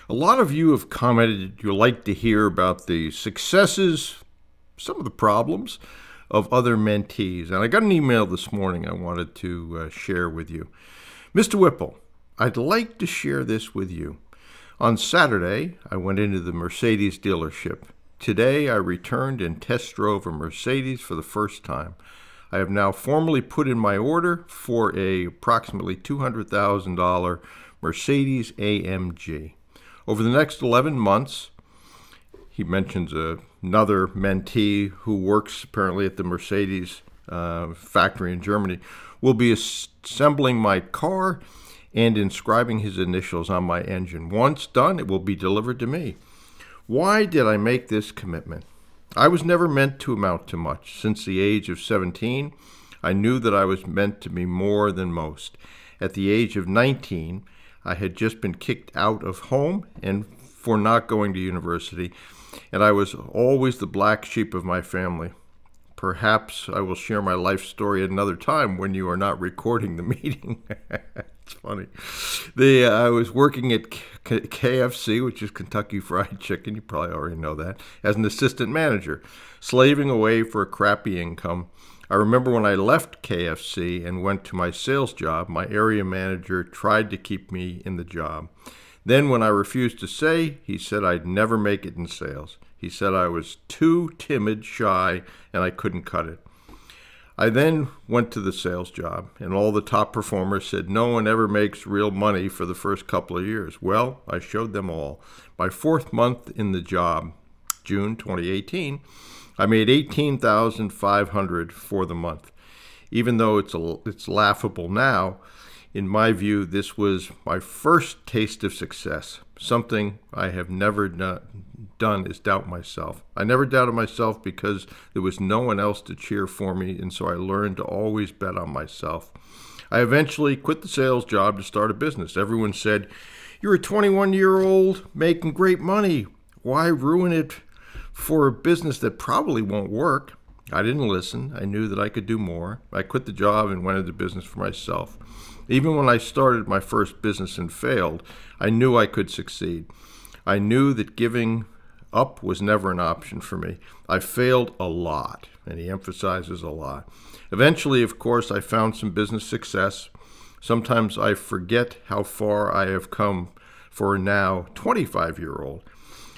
A lot of you have commented you like to hear about the successes, some of the problems of other mentees. And I got an email this morning I wanted to share with you. Mr. Whipple, I'd like to share this with you. On Saturday, I went into the Mercedes dealership. Today, I returned and test drove a Mercedes for the first time. I have now formally put in my order for a approximately $200,000 Mercedes AMG. Over the next 11 months, he mentions another mentee who works apparently at the Mercedes factory in Germany, will be assembling my car and inscribing his initials on my engine. Once done, it will be delivered to me. Why did I make this commitment? I was never meant to amount to much. Since the age of 17, I knew that I was meant to be more than most. At the age of 19, I had just been kicked out of home and for not going to university, and I was always the black sheep of my family. Perhaps I will share my life story at another time when you are not recording the meeting. It's funny. I was working at KFC, which is Kentucky Fried Chicken, you probably already know that, as an assistant manager, slaving away for a crappy income. I remember when I left KFC and went to my sales job, my area manager tried to keep me in the job. Then when I refused to say, he said I'd never make it in sales. He said I was too timid, shy, and I couldn't cut it. I then went to the sales job, and all the top performers said no one ever makes real money for the first couple of years. Well, I showed them all. My fourth month in the job, June 2018, I made $18,500 for the month. Even though it's laughable now, in my view, this was my first taste of success. Something I have never done is doubt myself. I never doubted myself because there was no one else to cheer for me, and so I learned to always bet on myself. I eventually quit the sales job to start a business. Everyone said, "You're a 21-year-old making great money. Why ruin it for a business that probably won't work?" I didn't listen. I knew that I could do more. I quit the job and went into business for myself. Even when I started my first business and failed, I knew I could succeed. I knew that giving up was never an option for me. I failed a lot, and he emphasizes a lot. Eventually, of course, I found some business success. Sometimes I forget how far I have come for a now 25-year-old.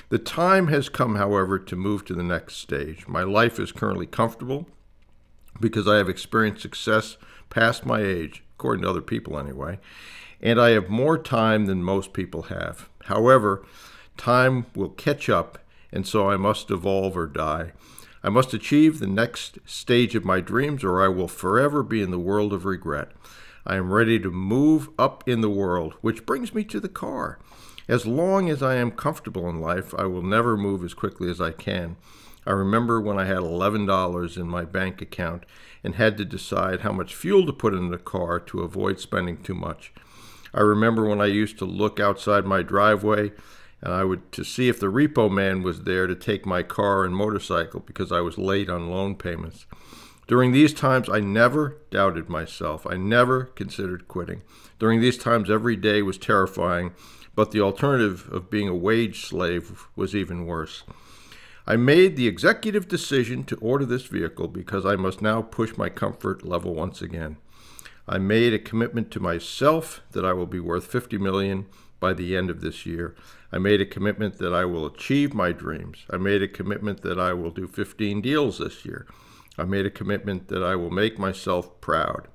The time has come, however, to move to the next stage. My life is currently comfortable because I have experienced success past my age, according to other people anyway, and I have more time than most people have. However, time will catch up, and so I must evolve or die. I must achieve the next stage of my dreams, or I will forever be in the world of regret. I am ready to move up in the world, which brings me to the car. As long as I am comfortable in life, I will never move as quickly as I can. I remember when I had $11 in my bank account and had to decide how much fuel to put in the car to avoid spending too much. I remember when I used to look outside my driveway and to see if the repo man was there to take my car and motorcycle because I was late on loan payments. During these times, I never doubted myself. I never considered quitting. During these times, every day was terrifying, but the alternative of being a wage slave was even worse. I made the executive decision to order this vehicle because I must now push my comfort level once again. I made a commitment to myself that I will be worth $50 million by the end of this year. I made a commitment that I will achieve my dreams. I made a commitment that I will do 15 deals this year. I made a commitment that I will make myself proud.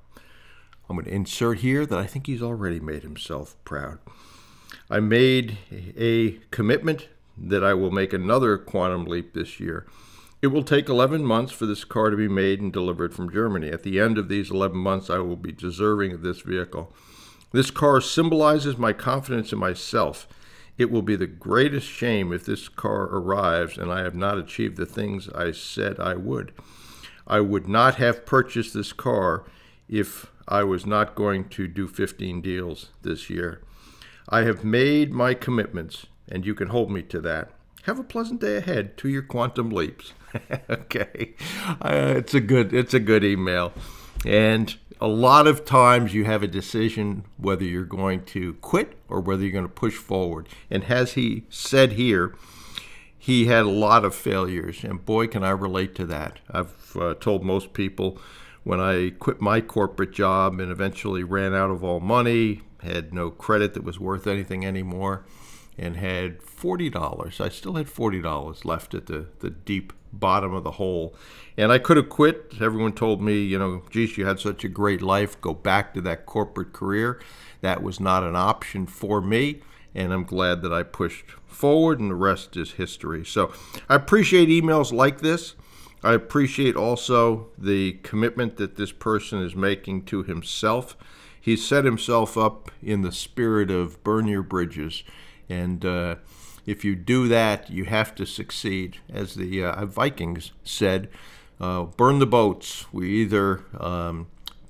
I'm going to insert here that I think he's already made himself proud. I made a commitment that I will make another quantum leap this year. It will take 11 months for this car to be made and delivered from Germany. At the end of these 11 months, I will be deserving of this vehicle. This car symbolizes my confidence in myself. It will be the greatest shame if this car arrives and I have not achieved the things I said I would. I would not have purchased this car if I was not going to do 15 deals this year. I have made my commitments, and you can hold me to that. Have a pleasant day ahead to your quantum leaps. Okay, it's a good email. And a lot of times you have a decision whether you're going to quit or whether you're going to push forward. And as he said here, he had a lot of failures, and boy, can I relate to that. I've told most people when I quit my corporate job and eventually ran out of all money, had no credit that was worth anything anymore, and had $40. I still had $40 left at the deep bottom of the hole. And I could have quit. Everyone told me, geez, you had such a great life, go back to that corporate career. That was not an option for me. And I'm glad that I pushed forward, and the rest is history. So I appreciate emails like this. I appreciate also the commitment that this person is making to himself. He set himself up in the spirit of burn your bridges. And if you do that, you have to succeed. As the Vikings said, burn the boats. We either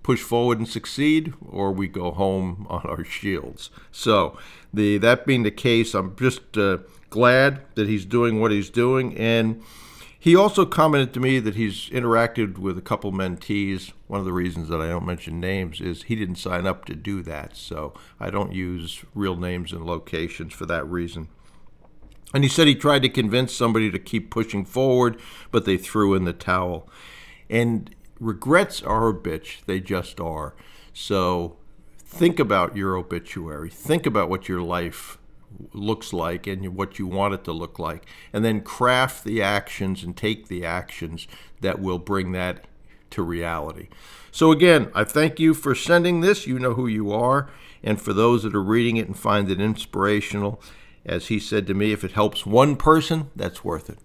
push forward and succeed, or we go home on our shields. So that being the case, I'm just glad that he's doing what he's doing. And he also commented to me that he's interacted with a couple mentees. One of the reasons that I don't mention names is he didn't sign up to do that. So I don't use real names and locations for that reason. And he said he tried to convince somebody to keep pushing forward, but they threw in the towel. And regrets are a bitch. They just are. So think about your obituary. Think about what your life looks like and what you want it to look like. And then craft the actions and take the actions that will bring that to reality. So again, I thank you for sending this. You know who you are. And for those that are reading it and find it inspirational, as he said to me, if it helps one person, that's worth it.